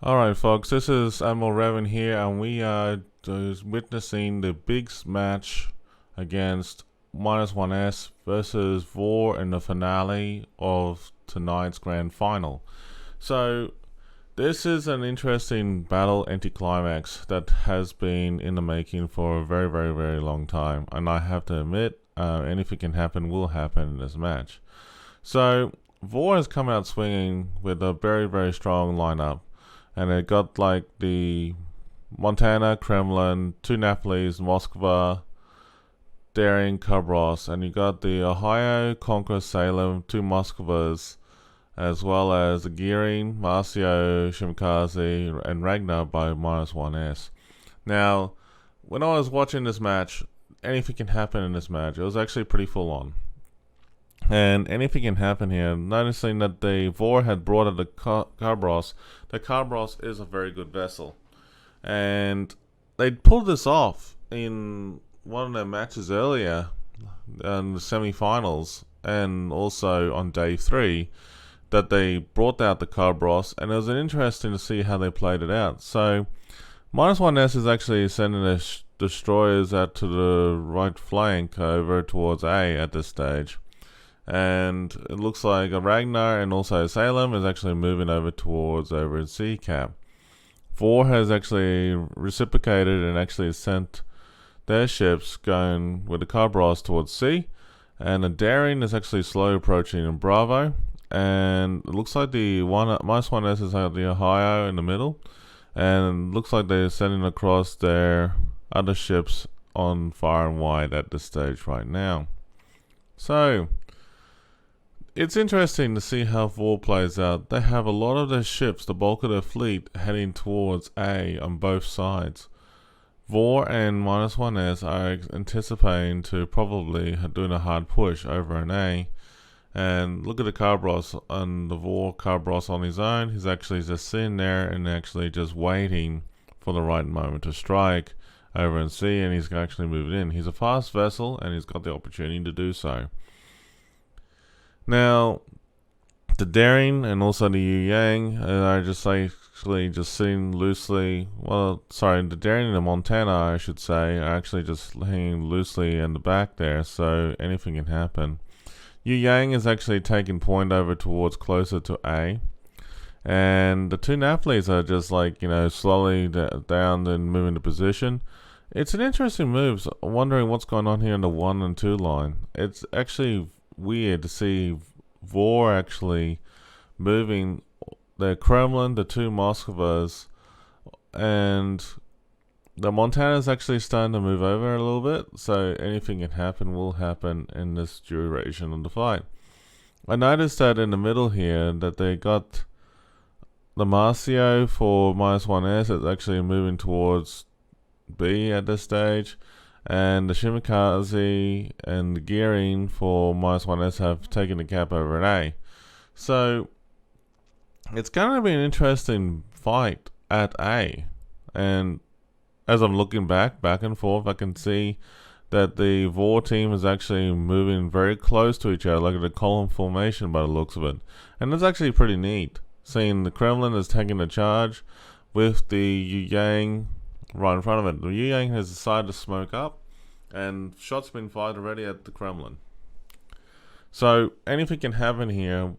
Alright folks, this is Admiral Revan here, and we are witnessing the big match against -1S versus VOR in the finale of tonight's grand final. So this is an interesting battle anticlimax that has been in the making for a very long time, and I have to admit, anything can happen will happen in this match. So VOR has come out swinging with a very strong lineup. And it got like the Montana, Kremlin, two Napoles, Moskva, Daring, Kabros, and you got the Ohio, Conquer, Salem, two Moskvas, as well as the Gearing, Marcio, Shimkaze, and Ragnar by -1S. Now, when I was watching this match, anything can happen in this match. It was actually pretty full on. And anything can happen here. Noticing that the VOR had brought up the Kabros. The Kabros is a very good vessel. And they pulled this off in one of their matches earlier in the semi-finals. And also on day 3 that they brought out the Kabros. And it was interesting to see how they played it out. So -1S is actually sending their destroyers out to the right flank over towards A at this stage. And it looks like a Ragnar and also Salem is actually moving over towards over in C cap. VOR has actually reciprocated and actually sent their ships going with the Kabros towards C, and the Daring is actually slowly approaching in Bravo, and it looks like the -1S is at the Ohio in the middle, and it looks like they're sending across their other ships on far and wide at this stage right now. So it's interesting to see how VOR plays out. They have a lot of their ships, the bulk of their fleet, heading towards A on both sides. VOR and -1S are anticipating to probably doing a hard push over an A. And look at the Kabros and the VOR Kabros on his own. He's actually just sitting there and actually just waiting for the right moment to strike over in C, and he's actually moved in. He's a fast vessel and he's got the opportunity to do so. Now, the Daring and also the Yu Yang are just actually just sitting loosely. Well, sorry, the Daring and the Montana, I should say, are actually just hanging loosely in the back there, so anything can happen. Yu Yang is actually taking point over towards closer to A, and the two Napoles are just like, slowly down and moving to position. It's an interesting move. So I'm wondering what's going on here in the 1 and 2 line. It's actually weird to see VOR actually moving the Kremlin, the two Moskvas, and the Montana's actually starting to move over a little bit, so anything can happen will happen in this duration of the fight. I noticed that in the middle here that they got the Marcio for -1S is actually moving towards B at this stage, and the Shimikaze and the Gearing for -1S have taken the cap over an A. So it's going to be an interesting fight at A. And as I'm looking back and forth, I can see that the VOR team is actually moving very close to each other, like a column formation by the looks of it. And it's actually pretty neat, seeing the Kremlin is taking the charge with the Yu Yang right in front of it. The Yu Yang has decided to smoke up, and shots been fired already at the Kremlin. So anything can happen here.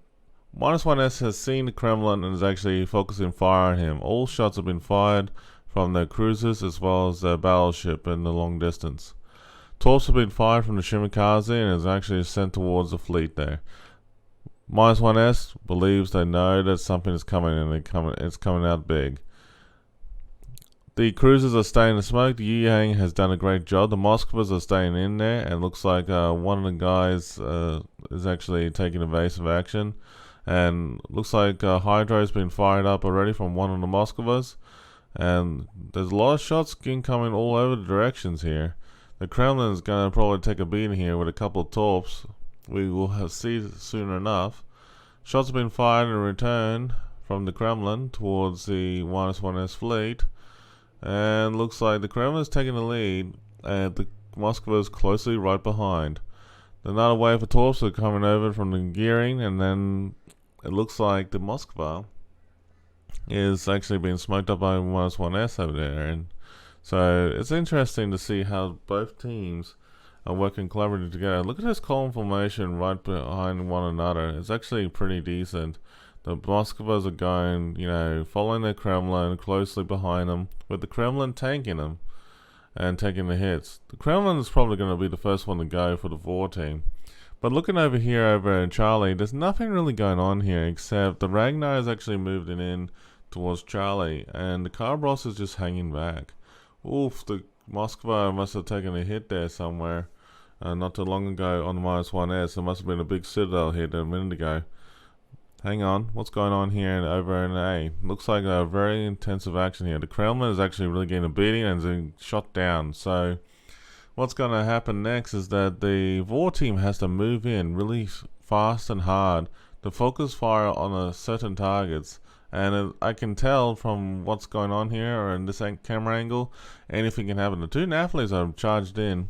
-1S has seen the Kremlin and is actually focusing fire on him. All shots have been fired from their cruisers as well as their battleship in the long distance. Torps have been fired from the Shimikaze and is actually sent towards the fleet there. -1S believes they know that something is coming, and it's coming out big. The cruisers are staying to smoke. The Yu Yang has done a great job. The Moskvas are staying in there, and looks like one of the guys is actually taking evasive action. And looks like Hydro's been fired up already from one of the Moskvas. And there's a lot of shots coming all over the directions here. The Kremlin is going to probably take a beating here with a couple of torps. We will see soon enough. Shots have been fired in return from the Kremlin towards the -1S fleet. And looks like the Kremlin is taking the lead, and the Moskva is closely right behind. Another wave of torps are coming over from the Gearing, and then it looks like the Moskva is actually being smoked up by -1S over there, and so it's interesting to see how both teams are working collaboratively together. Look at this column formation right behind one another. It's actually pretty decent. The Moskvas are going, following the Kremlin closely behind them, with the Kremlin tanking them and taking the hits. The Kremlin is probably going to be the first one to go for the VOR team. But looking over here over in Charlie, there's nothing really going on here except the Ragnar is actually moving in towards Charlie, and the Karbros is just hanging back. Oof, the Moskva must have taken a hit there somewhere not too long ago on the -1S. There must have been a big Citadel hit a minute ago. Hang on, what's going on here over in A? Looks like a very intensive action here. The Kremlin is actually really getting a beating and is being shot down. So what's going to happen next is that the VOR team has to move in really fast and hard to focus fire on certain targets. And I can tell from what's going on here or in this camera angle, anything can happen. The two Naphalies are charged in,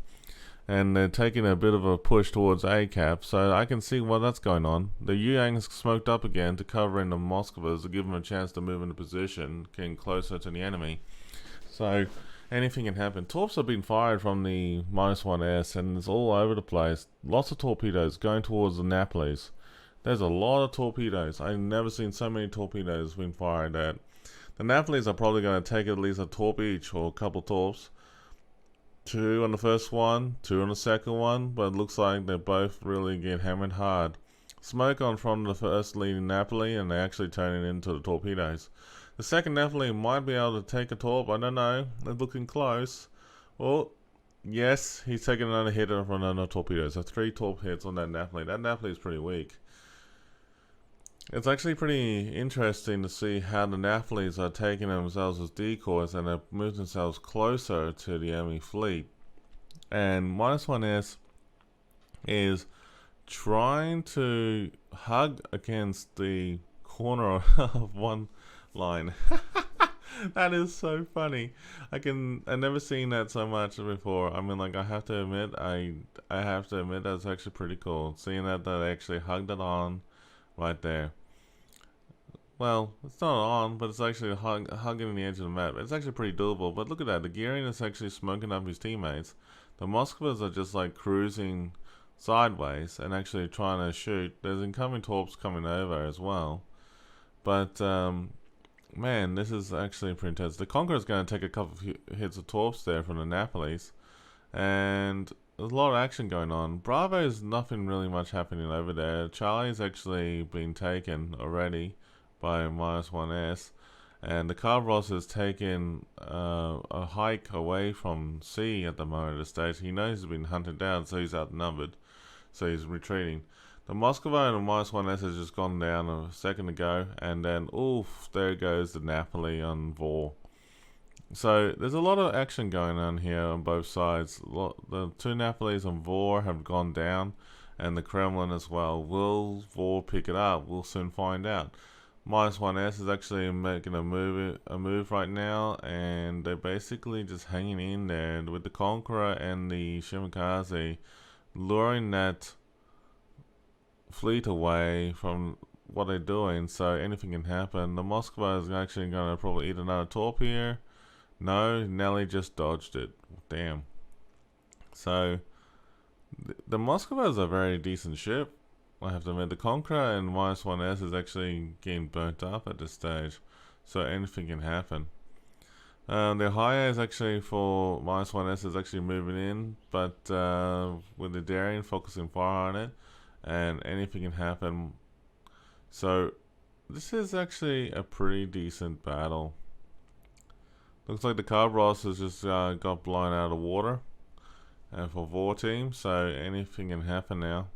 and they're taking a bit of a push towards A cap, so I can see what that's going on. The Yuang's smoked up again to cover in the Moskvas to give them a chance to move into position, getting closer to the enemy. So anything can happen. Torps have been fired from the -1S, and it's all over the place. Lots of torpedoes going towards the Naphalies. There's a lot of torpedoes. I've never seen so many torpedoes being fired at. The Naphalies are probably going to take at least a torp each, or a couple torps. 2 on the first one, 2 on the second one, but it looks like they both really get hammered hard. Smoke on from the first leading Napoli, and they actually turn it into the torpedoes. The second Napoli might be able to take a torp, I don't know, they're looking close. Oh, yes, he's taking another hit from another torpedo, so 3 torp hits on that Napoli. That Napoli is pretty weak. It's actually pretty interesting to see how the Naphalies are taking themselves as decoys and have moved themselves closer to the enemy fleet. And -1S is trying to hug against the corner of one line. That is so funny. I've never seen that so much before. I mean, like, I have to admit that's actually pretty cool. Seeing that they actually hugged it on right there. Well, it's not on, but it's actually hugging the edge of the map. It's actually pretty doable, but look at that. The Gearing is actually smoking up his teammates. The Moskvas are just like cruising sideways and actually trying to shoot. There's incoming torps coming over as well. But, man, this is actually pretty intense. The Conqueror is going to take a couple of hits of torps there from the Napolis. And there's a lot of action going on. Bravo is nothing really much happening over there. Charlie's actually been taken already by -1S, and the Karbros has taken a hike away from C at the moment at the stage. He knows he's been hunted down, so he's outnumbered, so he's retreating. The Moskva and the -1S has just gone down a second ago, and then oof, there goes the Napoli on VOR. So there's a lot of action going on here on both sides. The 2 Napolis on VOR have gone down, and the Kremlin as well. Will VOR pick it up? We'll soon find out. -1S is actually making a move right now, and they're basically just hanging in there with the Conqueror and the Shimakaze, luring that fleet away from what they're doing, so anything can happen. The Moskva is actually going to probably eat another torp here. No, Nelly just dodged it. Damn. So the Moskva is a very decent ship, I have to admit. The Conqueror and -1S is actually getting burnt up at this stage, so anything can happen. The higher is actually for -1S is actually moving in, but with the Darien focusing fire on it, and anything can happen. So this is actually a pretty decent battle. Looks like the Karbros has just got blown out of water, and for VOR team, so anything can happen now.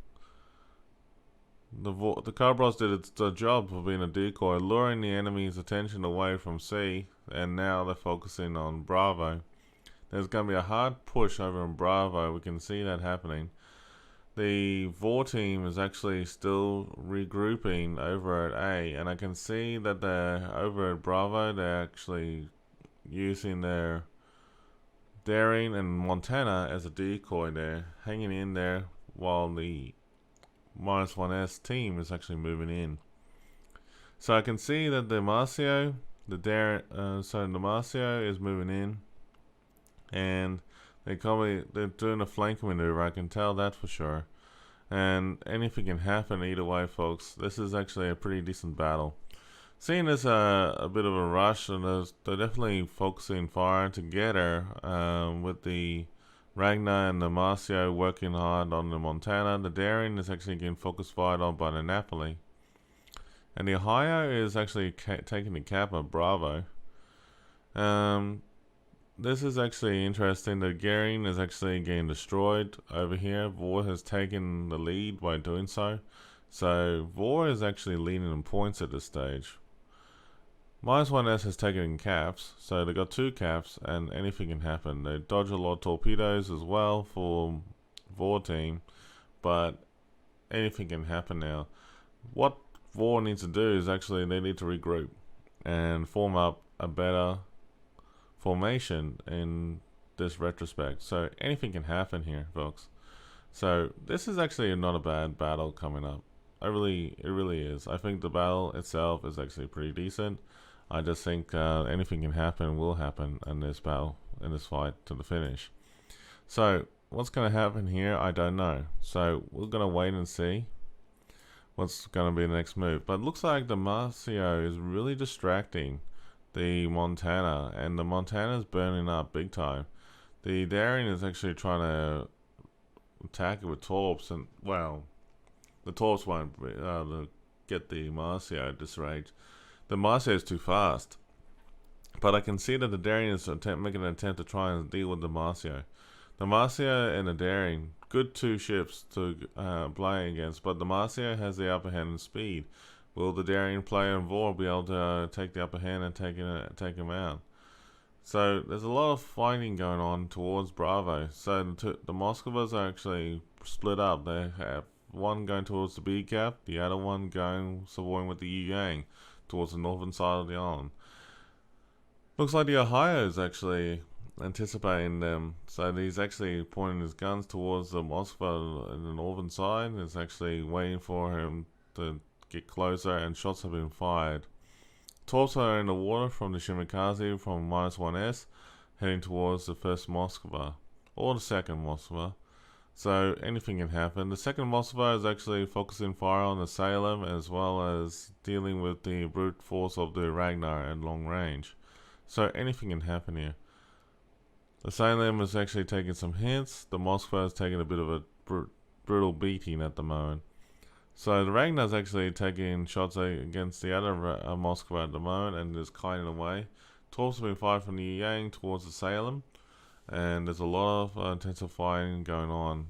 The Karbros did its job of being a decoy, luring the enemy's attention away from C, and now they're focusing on Bravo. There's going to be a hard push over in Bravo. We can see that happening. The VOR team is actually still regrouping over at A, and I can see that they're over at Bravo. They're actually using their Daring and Montana as a decoy there, hanging in there while the -1S team is actually moving in. So I can see that the Marcio, the Marcio is moving in, and they're doing a flank maneuver. I can tell that for sure. And anything can happen either way, folks. This is actually a pretty decent battle. Seeing as a bit of a rush, and they're definitely focusing fire together with the Ragnar and the Marcio working hard on the Montana. The Daring is actually getting focus fired on by the Napoli. And the Ohio is actually taking the cap of Bravo. This is actually interesting. The Garing is actually getting destroyed over here. VOR has taken the lead by doing so. So VOR is actually leading in points at this stage. -1S has taken in caps, so they got 2 caps, and anything can happen. They dodge a lot of torpedoes as well for VOR team, but anything can happen now. What VOR needs to do is actually they need to regroup and form up a better formation in this retrospect. So anything can happen here, folks. So this is actually not a bad battle coming up. It really is. I think the battle itself is actually pretty decent. I just think anything can happen, will happen in this battle, in this fight to the finish. So what's going to happen here, I don't know. So we're going to wait and see what's going to be the next move. But it looks like the Marcio is really distracting the Montana, and the Montana is burning up big time. The Daring is actually trying to attack it with torps, and well, the torps won't get the Marcio at this rate. The Marcio is too fast, but I can see that the Daring is making an attempt to try and deal with the Marcio. The Marcio and the Daring, good 2 ships to play against, but the Marcio has the upper hand in speed. Will the Daring player and VOR be able to take the upper hand and take him out? So there's a lot of fighting going on towards Bravo. So the Moskvas are actually split up. They have one going towards the B cap, the other one going supporting with the Yu Yang towards the northern side of the island. Looks like the Ohio is actually anticipating them. So he's actually pointing his guns towards the Moskva in the northern side. He's actually waiting for him to get closer, and shots have been fired. Torps are in the water from the Shimikaze from -1S, heading towards the first Moskva, or the second Moskva. So anything can happen. The second Moskva is actually focusing fire on the Salem, as well as dealing with the brute force of the Ragnar at long range. So anything can happen here. The Salem is actually taking some hits. The Moskva is taking a bit of a brutal beating at the moment. So the Ragnar is actually taking shots against the other Moskva at the moment and is kiting away. Torps have been fired from the Yang towards the Salem, and there's a lot of intensive fighting going on.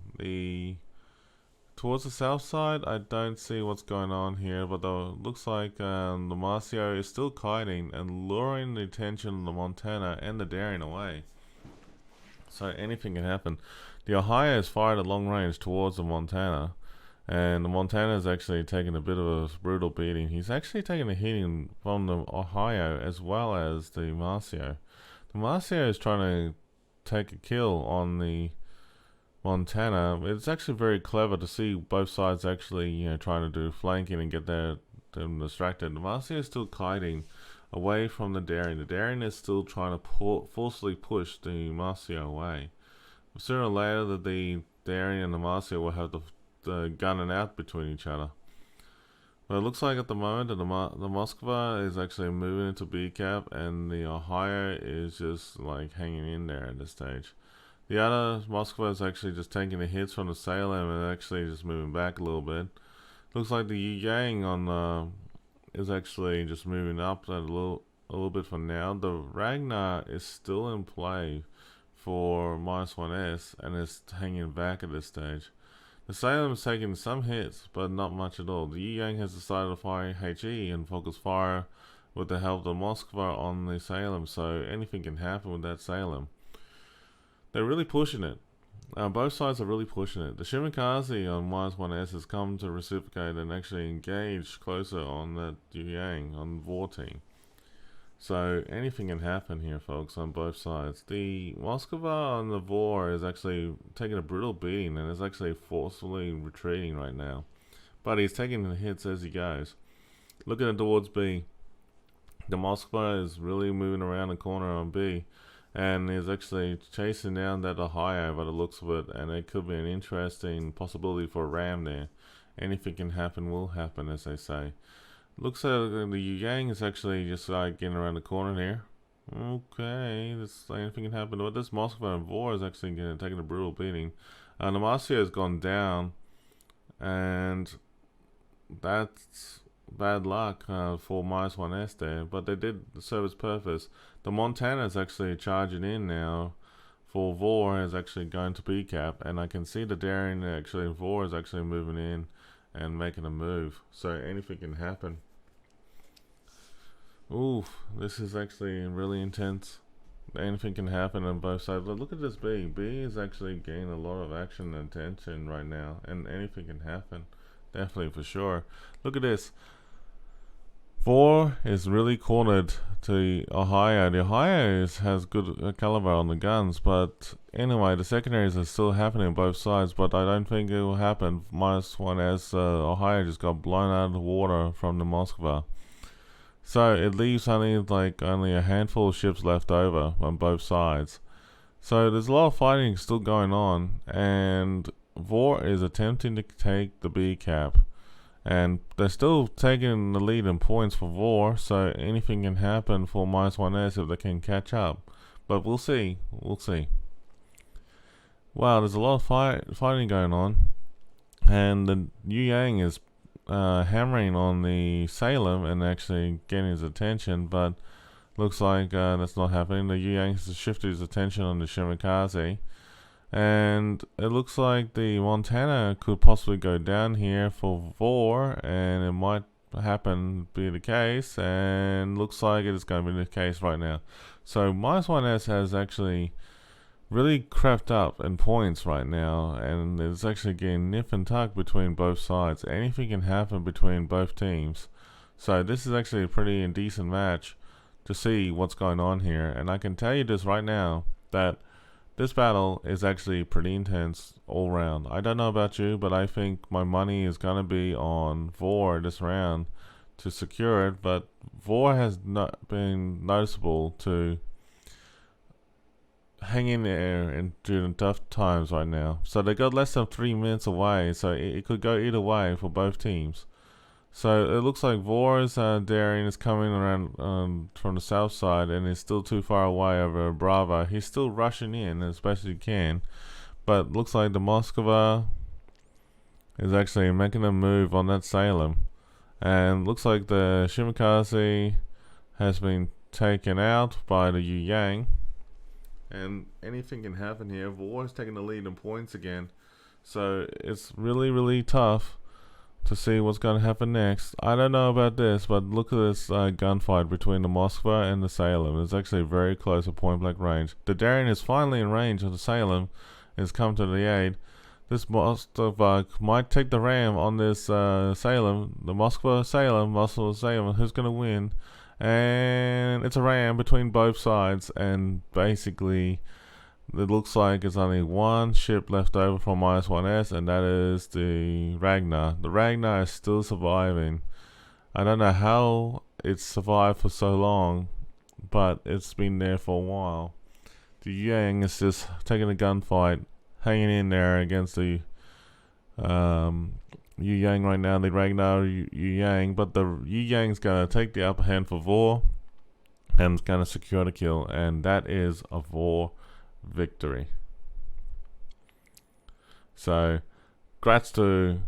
Towards the south side, I don't see what's going on here, but it looks like the Marcio is still kiting and luring the attention of the Montana and the Daring away. So anything can happen. The Ohio is fired at long range towards the Montana, and the Montana is actually taking a bit of a brutal beating. He's actually taking a hitting from the Ohio as well as the Marcio. The Marcio is trying to take a kill on the Montana. It's actually very clever to see both sides actually, trying to do flanking and get them distracted. The Marcio is still kiting away from the Daring. The Daring is still trying to forcefully push the Marcio away. Sooner or later, the Daring and the Marcio will have the gunning out between each other. But it looks like at the moment that the Moskva is actually moving into B cap, and the Ohio is just like hanging in there at this stage. The other Moskva is actually just taking the hits from the Salem and actually just moving back a little bit. Looks like the Yu Yang is actually just moving up a little bit for now. The Ragnar is still in play for -1S and is hanging back at this stage. The Salem is taking some hits, but not much at all. The Yu Yang has decided to fire HE and focus fire with the help of the Moskva on the Salem, so anything can happen with that Salem. They're really pushing it. Both sides are really pushing it. The Shimikaze on -1S has come to reciprocate and actually engage closer on that Yu Yang, on VOR team. So anything can happen here, folks, on both sides. The Moskva on the VOR is actually taking a brutal beating and is actually forcefully retreating right now. But he's taking the hits as he goes. looking at towards B. The Moskva is really moving around the corner on B, and is actually chasing down that Ohio by the looks of it, and it could be an interesting possibility for a ram there. Anything can happen will happen, as they say. Looks like the Yang is actually just getting around the corner here. Okay, anything can happen. But this Moskva and VOR is actually taking a brutal beating. Demacia has gone down, and that's bad luck for -1S there, but they did serve its purpose. The Montana is actually charging in now for VOR is actually going to B-cap, and I can see the daring actually VOR is actually moving in and making a move, so anything can happen. Oof, this is actually really intense. Anything can happen on both sides. But look at this B. B is actually gaining a lot of action and attention right now, and anything can happen. Definitely, for sure. Look at this. VOR is really cornered to Ohio. The Ohio has good caliber on the guns, but anyway, the secondaries are still happening on both sides, but I don't think it will happen. -1 as Ohio just got blown out of the water from the Moskva. So it leaves only a handful of ships left over on both sides. So there's a lot of fighting still going on, and VOR is attempting to take the B-cap. And they're still taking the lead in points for VOR, so anything can happen for -1S if they can catch up. But we'll see. We'll see. Wow, there's a lot of fighting going on. And the Yu Yang is hammering on the Salem and actually getting his attention, but looks like that's not happening. The Yu Yang has shifted his attention on the Shimakaze. And it looks like the Montana could possibly go down here for VOR, and it might be the case, and looks like it is going to be the case right now. So -1S has actually really crept up in points right now, and it's actually getting nip and tuck between both sides. Anything can happen between both teams. So this is actually a pretty decent match to see what's going on here, and I can tell you this right now that this battle is actually pretty intense all round. I don't know about you, but I think my money is going to be on VOR this round to secure it, but VOR has not been noticeable to hang in there and during tough times right now. So they got less than 3 minutes away, so it could go either way for both teams. So it looks like VOR's daring is coming around from the south side, and is still too far away over Bravo. He's still rushing in as best he can, but looks like the Moskva is actually making a move on that Salem, and looks like the Shimakaze has been taken out by the Yu Yang, and anything can happen here. VOR is taking the lead in points again, so it's really tough to see what's going to happen next. I don't know about this, but look at this gunfight between the Moskva and the Salem. It's actually very close at point blank range. The Daring is finally in range of the Salem and has come to the aid. This Moskva might take the ram on this Salem. The Moskva Salem, who's going to win? And it's a ram between both sides, and basically it looks like it's only one ship left over from -1S, and that is the Ragnar. The Ragnar is still surviving. I don't know how it's survived for so long, but it's been there for a while. The Yang is just taking a gunfight, hanging in there against the Yu Yang right now, the Ragnar Yu Yang, but the Yu Yang's gonna take the upper hand for VOR and is gonna secure the kill, and that is a VOR victory. So congrats to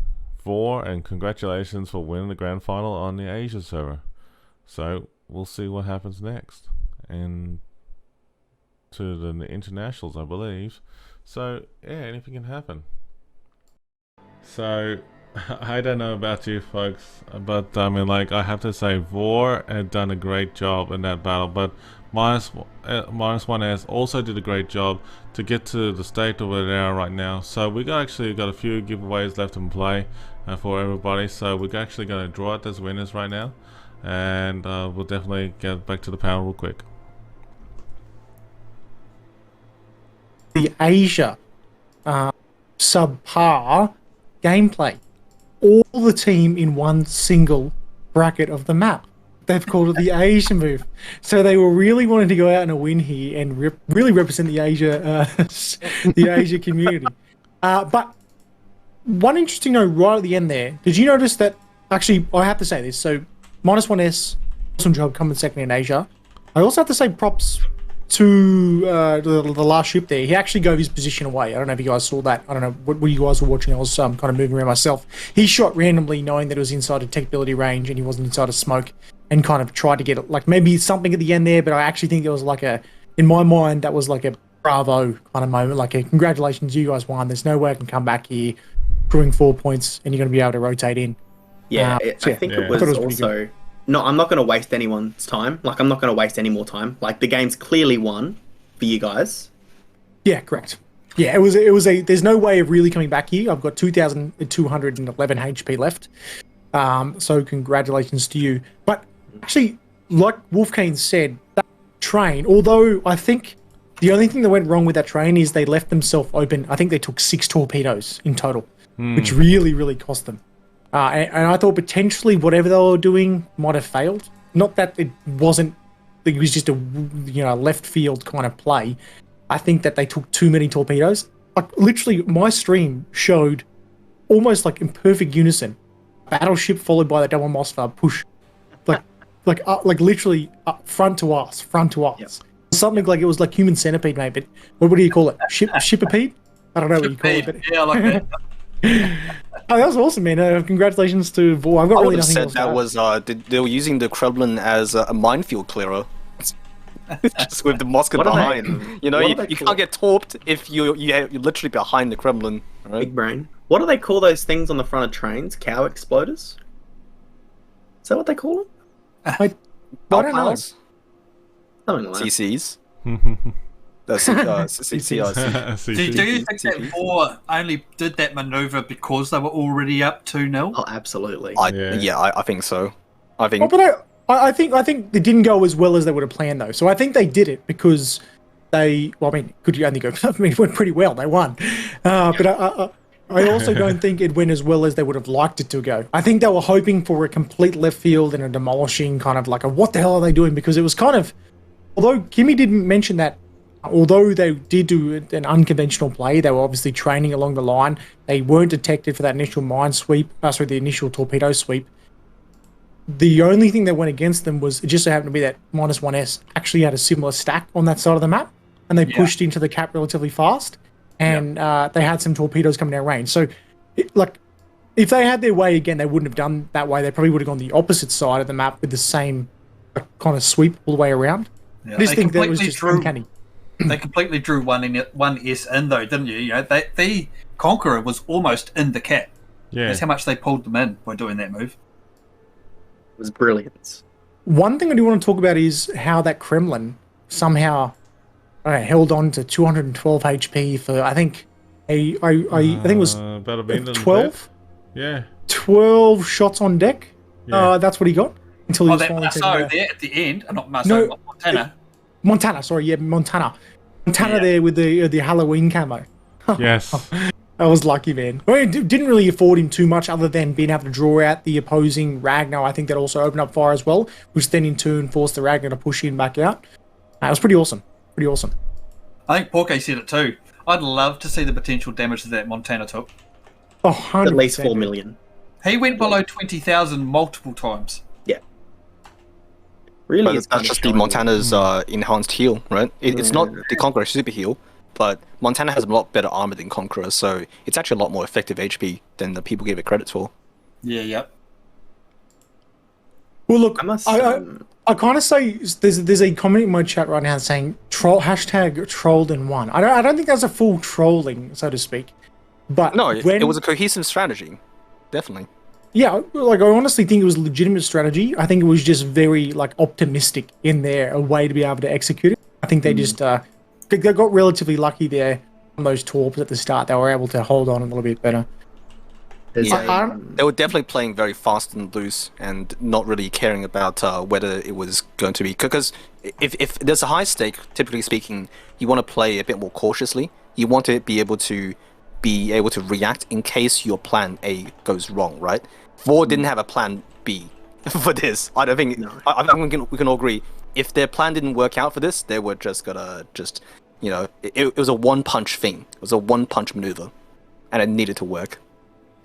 VOR, and congratulations for winning the grand final on the Asia server. So we'll see what happens next, and to the internationals, I believe. So yeah, anything can happen. So I don't know about you folks, but I mean, like, I have to say VOR had done a great job in that battle, but -1S also did a great job to get to the state of where they are right now. So we actually got a few giveaways left in play for everybody, so we're actually going to draw out those winners right now, and we'll definitely get back to the panel real quick. The Asia subpar gameplay. All the team in one single bracket of the map. They've called it the Asia move. So they were really wanting to go out on a win here and really represent the Asia community. But one interesting note right at the end there, did you notice that, actually, I have to say this, so -1S, awesome job coming second in Asia. I also have to say props to the last ship there. He actually gave his position away. I don't know if you guys saw that. I don't know what you guys were watching. I was kind of moving around myself. He shot randomly knowing that it was inside detectability range and he wasn't inside of smoke, and kind of tried to get it, like maybe something at the end there, but I actually think it was like in my mind, that was like a bravo kind of moment, like a congratulations, you guys won. There's no way I can come back here, crewing 4 points, and you're going to be able to rotate in. Yeah, I think it was also... No, I'm not going to waste anyone's time. Like, I'm not going to waste any more time. Like, the game's clearly won for you guys. Yeah, correct. Yeah, it was a. There's no way of really coming back here. I've got 2,211 HP left. So congratulations to you. But actually, like Wolfcane said, that train, although I think the only thing that went wrong with that train is they left themselves open. I think they took 6 torpedoes in total, which really, really cost them. And I thought potentially whatever they were doing might have failed. Not that it wasn't, it was just a left field kind of play. I think that they took too many torpedoes. Like literally, my stream showed almost like in perfect unison, battleship followed by the double Mosfar push, like literally front to us. Yep. Something like it was like human centipede, mate. But what do you call it? Shipipede? I don't know what you call it. But... Yeah, I like that. Oh, that was awesome, man. Congratulations to VOR. I've got really nothing else. I would have said that was they were using the Kremlin as a minefield clearer. Just with the Moscow behind. You can't get torped if you're literally behind the Kremlin. Right? Big brain. What do they call those things on the front of trains? Cow exploders? Is that what they call them? I don't know. Something like that. CCs. Do you think that VOR only did that maneuver because they were already up 2-0? Oh, absolutely. I think so. I think. I think it didn't go as well as they would have planned, though. So I think they did it because they. Well, I mean, could you only go? I mean, it went pretty well. They won, but I also don't think it went as well as they would have liked it to go. I think they were hoping for a complete left field and a demolishing kind of like a what the hell are they doing? Because it was kind of, although Kimmy didn't mention that. Although they did do an unconventional play, they were obviously training along the line. They weren't detected for that initial mine sweep, the initial torpedo sweep. The only thing that went against them was it just so happened to be that -1S actually had a similar stack on that side of the map, and they pushed into the cap relatively fast, and they had some torpedoes coming down range. So, if they had their way again, they wouldn't have done that way. They probably would have gone the opposite side of the map with the same kind of sweep all the way around. Yeah, I just think that was just uncanny. They completely drew 1S in, though, didn't you? The Conqueror was almost in the cap. Yeah. That's how much they pulled them in by doing that move. It was brilliant. One thing I do want to talk about is how that Kremlin somehow held on to 212 HP for I think I think it was about a minute 12. Yeah. 12 shots on deck. Yeah. That's what he got until he was finally Marceau there at the end, not Marceau, Montana. Montana, sorry, yeah, Montana there with the Halloween camo. Yes. I was lucky, man. I mean, didn't really afford him too much other than being able to draw out the opposing Ragnar. I think that also opened up fire as well, which then in turn forced the Ragnar to push in back out. It was pretty awesome. Pretty awesome. I think Porke said it too. I'd love to see the potential damage that Montana took. Oh, 100%. At least 4 million. He went below 20,000 multiple times. Yeah. Really, that's just the Montana's enhanced heal, right? It's not the Conqueror super heal, but Montana has a lot better armor than Conqueror, so it's actually a lot more effective HP than the people give it credit for. Yeah, yep. Well, look, I kind of say there's a comment in my chat right now saying hashtag trolled and won. I don't think that's a full trolling, so to speak. But no, it was a cohesive strategy, definitely. Yeah, like I honestly think it was a legitimate strategy. I think it was just very optimistic in there, a way to be able to execute it. I think they just they got relatively lucky there on those torps at the start. They were able to hold on a little bit better. Yeah, they were definitely playing very fast and loose and not really caring about whether it was going to be... Because if there's a high stake, typically speaking, you want to play a bit more cautiously. You want to be able to react in case your plan A goes wrong, right? VOR didn't have a plan B. for this. I don't think. No. I think we can all agree. If their plan didn't work out for this, they were just gonna it was a one-punch thing. It was a one-punch maneuver, and it needed to work.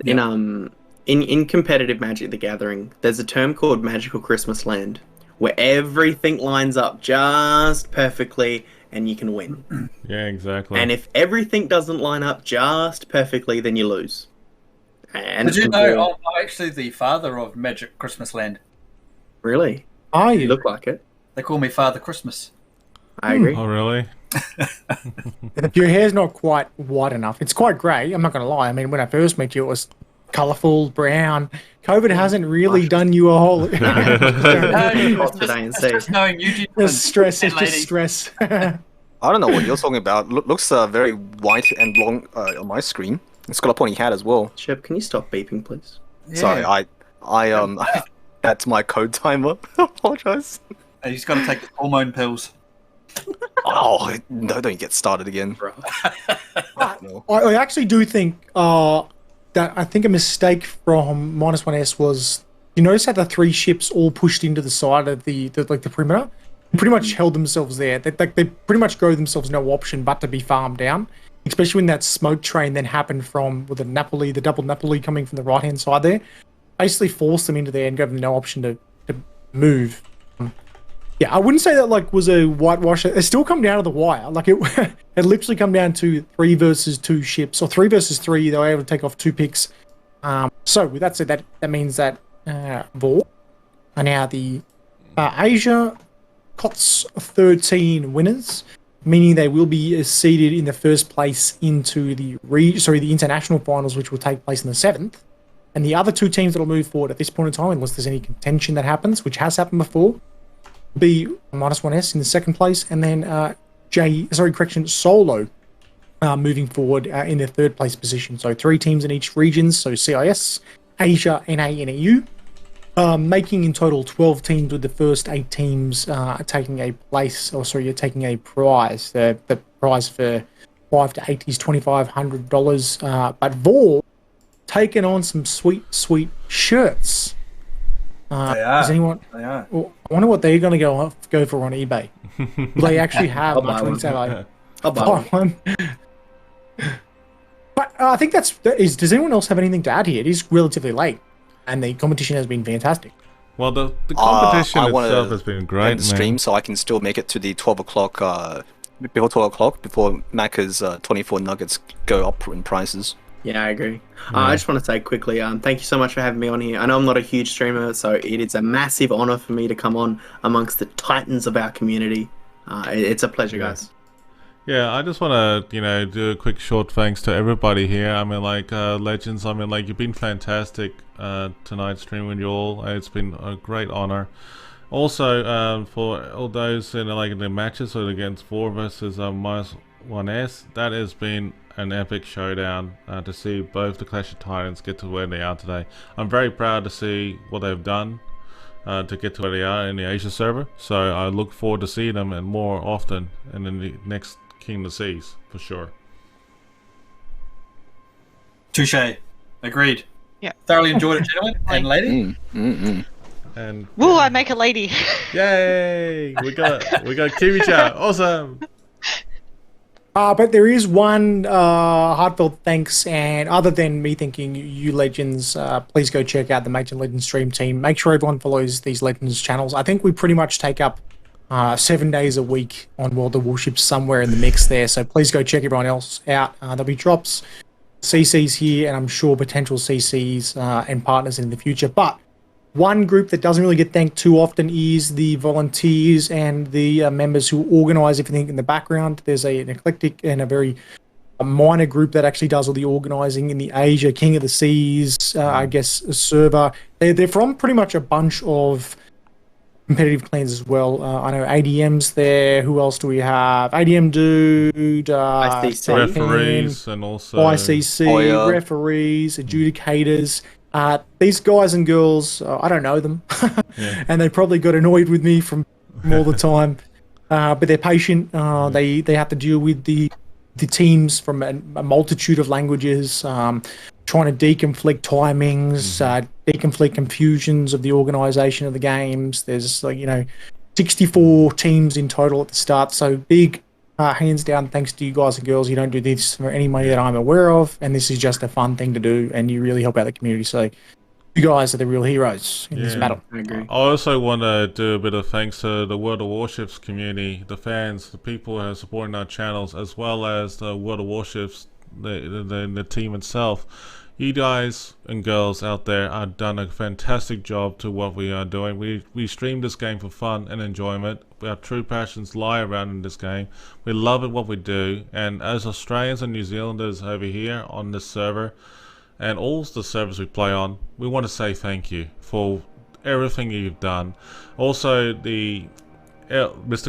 In competitive Magic the Gathering, there's a term called Magical Christmas Land, where everything lines up just perfectly and you can win. Yeah, exactly. And if everything doesn't line up just perfectly, then you lose. And did you know I'm actually the father of Magic Christmas Land? Really? Are You you? look like it. They call me Father Christmas. I agree. Oh, really? Your hair's not quite white enough. It's quite grey. I'm not going to lie. I mean, when I first met you, it was colourful, brown. COVID hasn't really done you a whole... It's just knowing you did. It's stress. It's just stress. I don't know what you're talking about. Looks very white and long on my screen. It's got a pointy hat as well. Shep, can you stop beeping, please? Yeah. Sorry, I that's my code timer. I apologize. He's got to take the hormone pills. Oh no! Don't get started again. No. I actually do think that I think a mistake from -1S was, you notice how the 3 ships all pushed into the side of the perimeter, pretty much held themselves there. They pretty much gave themselves no option but to be farmed down, especially when that smoke train then happened from with the double Napoli coming from the right hand side there. Basically forced them into there and gave them no option to move. Yeah, I wouldn't say that was a whitewash. It still come down to the wire. It literally come down to 3 versus 2 ships, or 3 versus 3. They were able to take off 2 picks. So with that said, that means that VOR are now the Asia KOTS XIII winners, meaning they will be seeded in the first place into the international finals, which will take place on the 7th. And the other 2 teams that will move forward at this point in time, unless there's any contention that happens, which has happened before, be -1S in the 2nd place, and then Solo moving forward in the 3rd place position. So 3 teams in each region, so CIS, Asia, NA, and EU, making in total 12 teams, with the first 8 teams taking a prize. The prize for 5 to 8 is $2,500. But VOR taking on some sweet shirts. They are. Does anyone? They are. Well, I wonder what they're going to go for on eBay. Will they actually have much money? I'll buy one. But I think does anyone else have anything to add here? It is relatively late, and the competition has been fantastic. Well, the competition I itself has been great, end the stream so I can still make it to the 12 o'clock. Before 12 o'clock, before Macca's 24 nuggets go up in prices. Yeah, I agree. I just want to say quickly, thank you so much for having me on here. I know I'm not a huge streamer, so it is a massive honor for me to come on amongst the titans of our community. It's a pleasure, guys. Yeah, I just want to, do a quick short thanks to everybody here. I mean, Legends, I mean, you've been fantastic tonight streaming with you all. It's been a great honor. Also, for all those in the matches, so against VOR versus -1S, that has been an epic showdown to see both the Clash of Titans get to where they are today. I'm very proud to see what they've done to get to where they are in the Asia server. So I look forward to seeing them and more often and in the next King of the Seas for sure. Touche. Agreed. Yeah. Thoroughly enjoyed it, gentlemen and lady. And will I make a lady? Yay! We got Kiwi-chan. Awesome. But there is one heartfelt thanks, and other than me thanking you Legends, please go check out the Major Legends stream team. Make sure everyone follows these Legends channels. I think we pretty much take up 7 days a week on World of Warships somewhere in the mix there, so please go check everyone else out. There'll be drops, CCs here, and I'm sure potential CCs and partners in the future. But one group that doesn't really get thanked too often is the volunteers and the members who organise everything in the background. There's an eclectic and a minor group that actually does all the organising in the Asia King of the Seas, server. They're from pretty much a bunch of competitive clans as well. I know ADM's there. Who else do we have? ADM Dude, ICC. Referees, and also ICC, referees, adjudicators. These guys and girls, I don't know them, and they probably got annoyed with me from all the time. But they're patient. They have to deal with the teams from a multitude of languages. trying to deconflict timings, deconflict confusions of the organization of the games. There's 64 teams in total at the start. So big, hands down, thanks to you guys and girls. You don't do this for any money that I'm aware of, and this is just a fun thing to do, and you really help out the community. So you guys are the real heroes in this battle. I agree. I also want to do a bit of thanks to the World of Warships community, the fans, the people who are supporting our channels, as well as the World of Warships, the team itself. You guys and girls out there have done a fantastic job to what we are doing. We stream this game for fun and enjoyment. Our true passions lie around in this game. We love it what we do, and as Australians and New Zealanders over here on this server, and all the servers we play on, we want to say thank you for everything you've done. Also, Mr.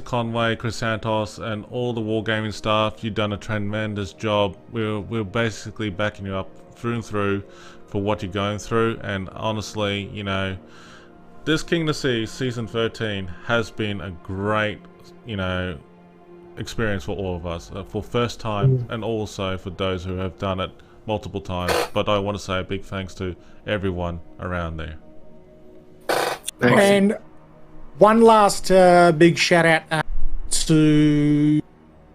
Conway, Chris Santos, and all the Wargaming staff, you've done a tremendous job. We're basically backing you up through and through for what you're going through, and honestly, this King of the Sea Season 13 has been a great, experience for all of us, for first time, and also for those who have done it multiple times. But I want to say a big thanks to everyone around there. Thanks. And one last big shout out to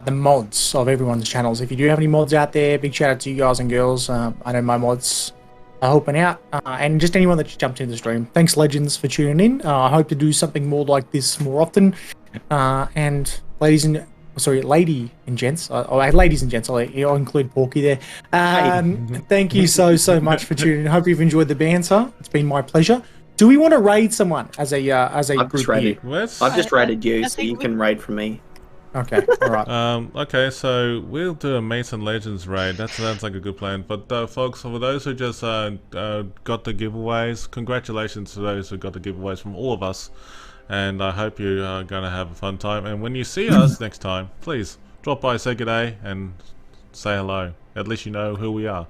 the mods of everyone's channels. If you do have any mods out there, big shout out to you guys and girls. I know my mods are helping out, and just anyone that just jumped into the stream. Thanks, Legends, for tuning in. I hope to do something more like this more often. And ladies and gents, I'll include Porky there. Thank you so much for tuning in. Hope you've enjoyed the banter. It's been my pleasure. Do we want to raid someone as a group here? I've just raided you, so you can raid from me. Okay, all right. Okay, so we'll do a Mates and Legends raid. That sounds like a good plan. But folks, for those who just got the giveaways, congratulations to those who got the giveaways from all of us. And I hope you are going to have a fun time. And when you see us next time, please drop by, say good day, and say hello. At least you know who we are.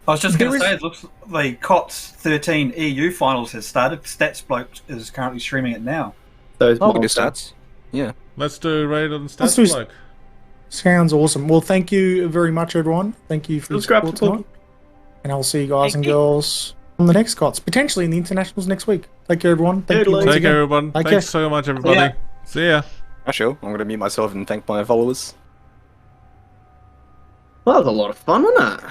I was just going to say, it looks like KOTS XIII EU finals has started. StatsBloke is currently streaming it now. Those stats. Yeah. Let's do a raid on StatsBloke. Sounds awesome. Well, thank you very much, everyone. Thank you for your support tonight. And I'll see you guys and girls on the next KOTS, potentially in the internationals next week. Take care, everyone. Thank you. Take care, everyone. Thanks so much, everybody. See ya. Actually, I'm going to mute myself and thank my followers. Well, that was a lot of fun, wasn't it?